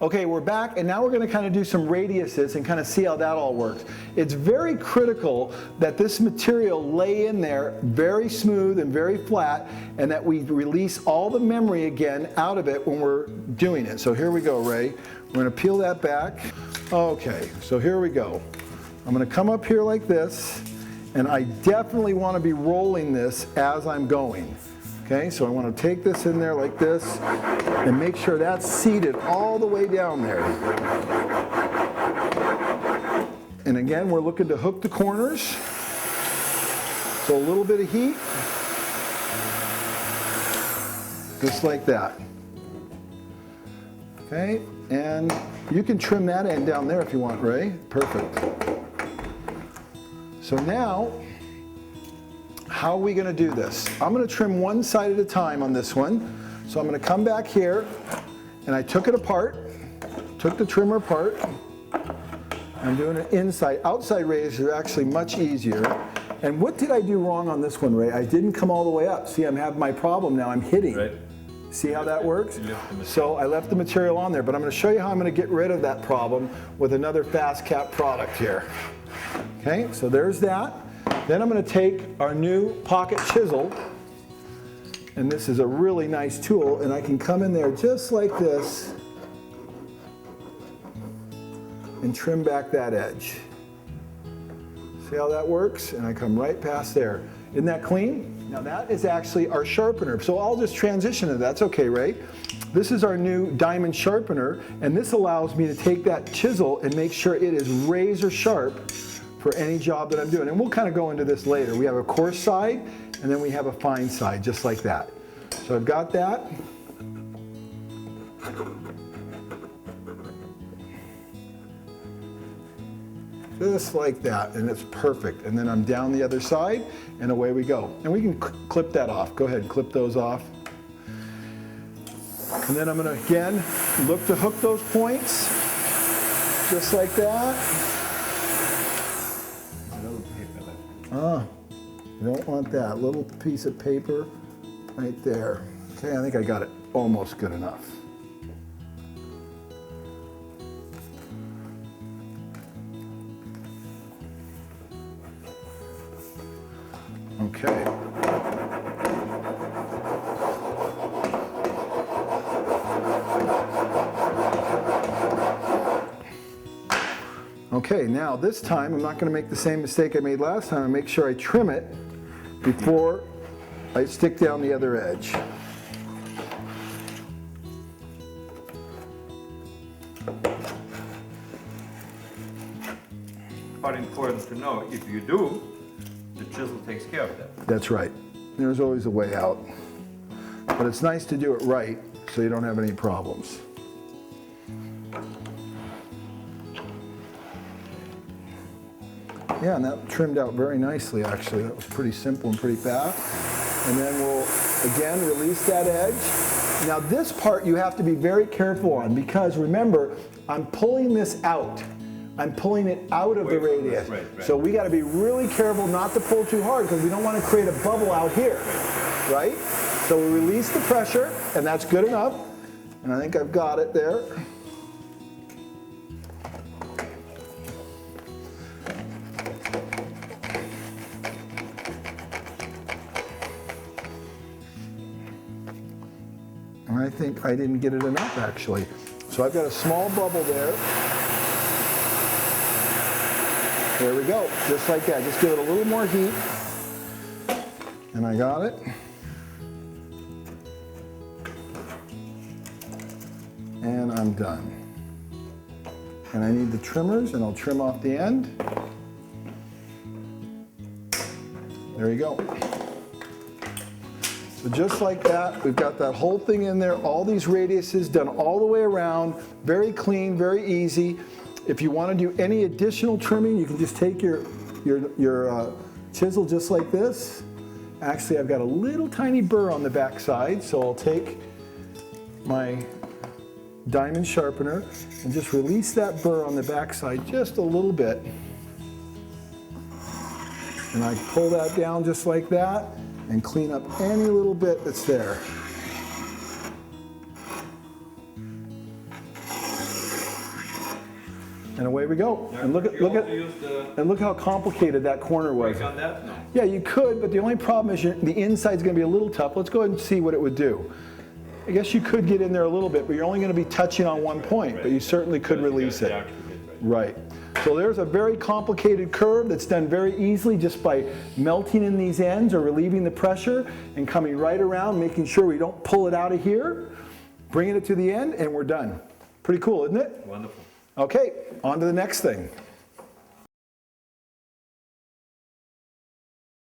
Okay, we're back, and now we're going to kind of do some radiuses and kind of see how that all works. It's very critical that this material lay in there very smooth and very flat, and that we release all the memory again out of it when we're doing it. So here we go, Ray. We're going to peel that back. Okay, so here we go. I'm going to come up here like this, and I definitely want to be rolling this as I'm going. Okay, so I want to take this in there like this and make sure that's seated all the way down there. And again, we're looking to hook the corners. So a little bit of heat, just like that. Okay, and you can trim that end down there if you want, Ray. Perfect. So now, how are we going to do this? I'm going to trim one side at a time on this one. So I'm going to come back here, and I took it apart, took the trimmer apart. I'm doing an inside. Outside rays are actually much easier. And what did I do wrong on this one, Ray? I didn't come all the way up. See, I'm having my problem now. I'm hitting. Right. See how that works? So I left the material on there, but I'm going to show you how I'm going to get rid of that problem with another fast cap product here. Okay, so there's that. Then I'm going to take our new pocket chisel, and this is a really nice tool, and I can come in there just like this and trim back that edge. See how that works? And I come right past there. Isn't that clean? Now that is actually our sharpener. So I'll just transition to that. That's okay, Ray. This is our new diamond sharpener, and this allows me to take that chisel and make sure it is razor sharp for any job that I'm doing. And we'll kind of go into this later. We have a coarse side, and then we have a fine side, just like that. So I've got that. Just like that, and it's perfect. And then I'm down the other side, and away we go. And we can clip that off. Go ahead and clip those off. And then I'm gonna, again, look to hook those points, just like that. Ah, you don't want that little piece of paper right there. Okay, I think I got it almost good enough. Okay. Okay, now this time I'm not going to make the same mistake I made last time. I make sure I trim it before I stick down the other edge. But important to know, if you do, the chisel takes care of that. That's right. There's always a way out. But it's nice to do it right so you don't have any problems. Yeah, and that trimmed out very nicely, actually. That was pretty simple and pretty fast. And then we'll, again, release that edge. Now this part you have to be very careful on, because remember, I'm pulling this out. I'm pulling it out of the radius. Right. So we got to be really careful not to pull too hard, because we don't want to create a bubble out here, right? So we release the pressure, and that's good enough. And I think I've got it there. And I think I didn't get it enough, actually. So I've got a small bubble there. There we go, just like that. Just give it a little more heat. And I got it. And I'm done. And I need the trimmers, and I'll trim off the end. There you go. So just like that, we've got that whole thing in there, all these radiuses done all the way around, very clean, very easy. If you want to do any additional trimming, you can just take your chisel just like this. Actually, I've got a little tiny burr on the back side, so I'll take my diamond sharpener and just release that burr on the back side just a little bit. And I pull that down just like that and clean up any little bit that's there. And away we go. And look You also at, use the and look how complicated that corner was. brake on that? No. Yeah, you could, but the only problem is the inside's going to be a little tough. Let's go ahead and see what it would do. I guess you could get in there a little bit, but you're only going to be touching on one point, but you certainly could release it. Right. So there's a very complicated curve that's done very easily just by melting in these ends or relieving the pressure and coming right around, making sure we don't pull it out of here, bringing it to the end, and we're done. Pretty cool, isn't it? Wonderful. Okay, on to the next thing.